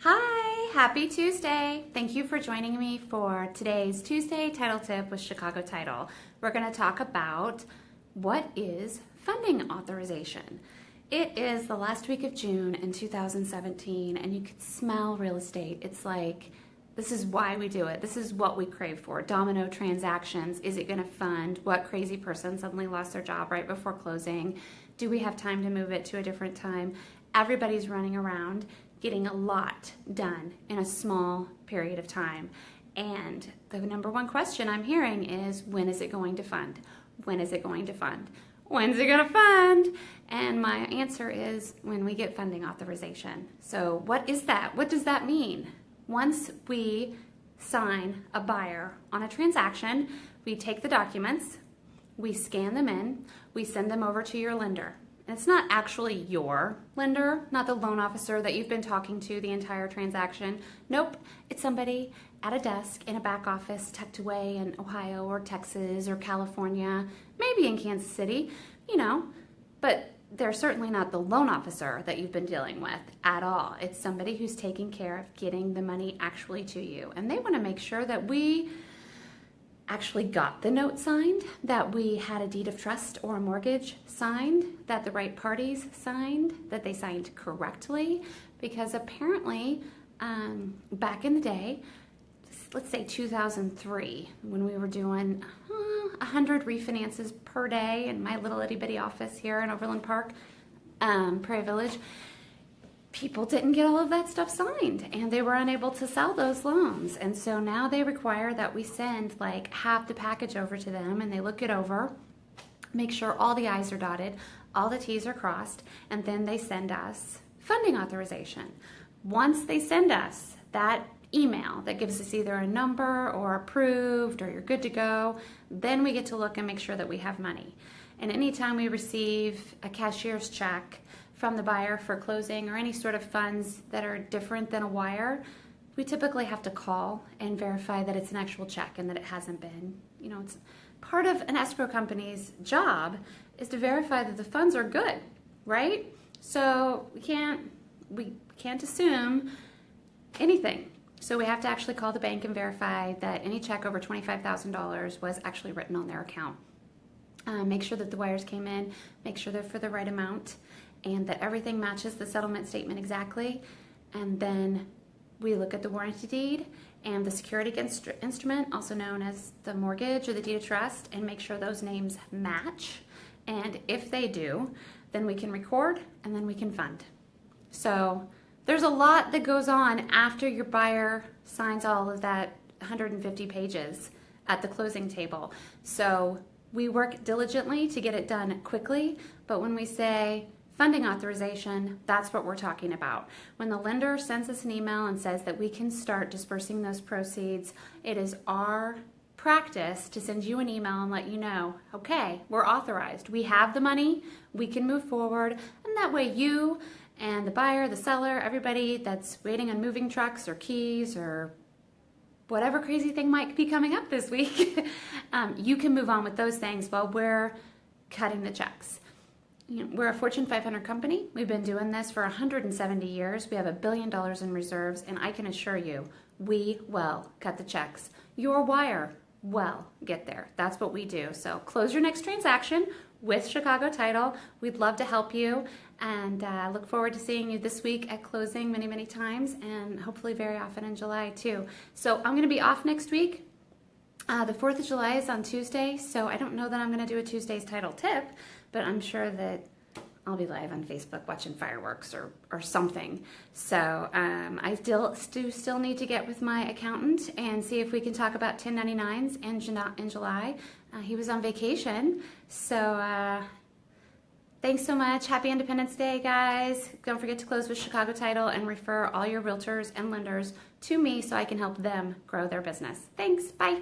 Hi, happy Tuesday. Thank you for joining me for today's Tuesday Title Tip with Chicago Title. We're going to talk about what is funding authorization. It is the last week of June in 2017 and you can smell real estate. It's like, this is why we do it. This is what we crave for. Domino transactions. Is it going to fund? What crazy person suddenly lost their job right before closing? Do we have time to move it to a different time? Everybody's running around getting a lot done in a small period of time. And the number one question I'm hearing is, when is it going to fund? When is it going to fund? When's it going to fund? And my answer is when we get funding authorization. So what is that? What does that mean? Once we sign a buyer on a transaction, we take the documents, we scan them in, we send them over to your lender. It's not actually your lender, not the loan officer that you've been talking to the entire transaction. Nope, it's somebody at a desk in a back office tucked away in Ohio or Texas or California, maybe in Kansas City, but they're certainly not the loan officer that you've been dealing with at all. It's somebody who's taking care of getting the money actually to you. And they want to make sure that we actually got the note signed, that we had a deed of trust or a mortgage signed, that the right parties signed, that they signed correctly, because apparently back in the day, let's say 2003, when we were doing 100 refinances per day in my little itty bitty office here in Overland Park, Prairie Village, people didn't get all of that stuff signed and they were unable to sell those loans. And so now they require that we send like half the package over to them and they look it over, make sure all the I's are dotted, all the T's are crossed, and then they send us funding authorization. Once they send us that email that gives us either a number or approved or you're good to go, then we get to look and make sure that we have money. And anytime we receive a cashier's check from the buyer for closing or any sort of funds that are different than a wire, we typically have to call and verify that it's an actual check and that it hasn't been. It's part of an escrow company's job is to verify that the funds are good, right? So we can't assume anything. So we have to actually call the bank and verify that any check over $25,000 was actually written on their account. Make sure that the wires came in, make sure they're for the right amount, and that everything matches the settlement statement exactly. And then we look at the warranty deed and the security instrument, also known as the mortgage or the deed of trust, and make sure those names match. And if they do, then we can record and then we can fund. So there's a lot that goes on after your buyer signs all of that 150 pages at the closing table. So we work diligently to get it done quickly, but when we say funding authorization, that's what we're talking about. When the lender sends us an email and says that we can start dispersing those proceeds, it is our practice to send you an email and let you know, okay, we're authorized. We have the money, we can move forward, and that way you and the buyer, the seller, everybody that's waiting on moving trucks or keys or whatever crazy thing might be coming up this week, you can move on with those things while we're cutting the checks. We're a Fortune 500 company. We've been doing this for 170 years. We have $1 billion in reserves, and I can assure you, we will cut the checks. Your wire will get there. That's what we do. So close your next transaction with Chicago Title. We'd love to help you, and look forward to seeing you this week at closing many, many times, and hopefully very often in July too. So I'm going to be off next week. The 4th of July is on Tuesday, so I don't know that I'm going to do a Tuesday's title tip, but I'm sure that I'll be live on Facebook watching fireworks or something. So I still need to get with my accountant and see if we can talk about 1099s in July. He was on vacation, so thanks so much. Happy Independence Day, guys. Don't forget to close with Chicago Title and refer all your realtors and lenders to me so I can help them grow their business. Thanks. Bye.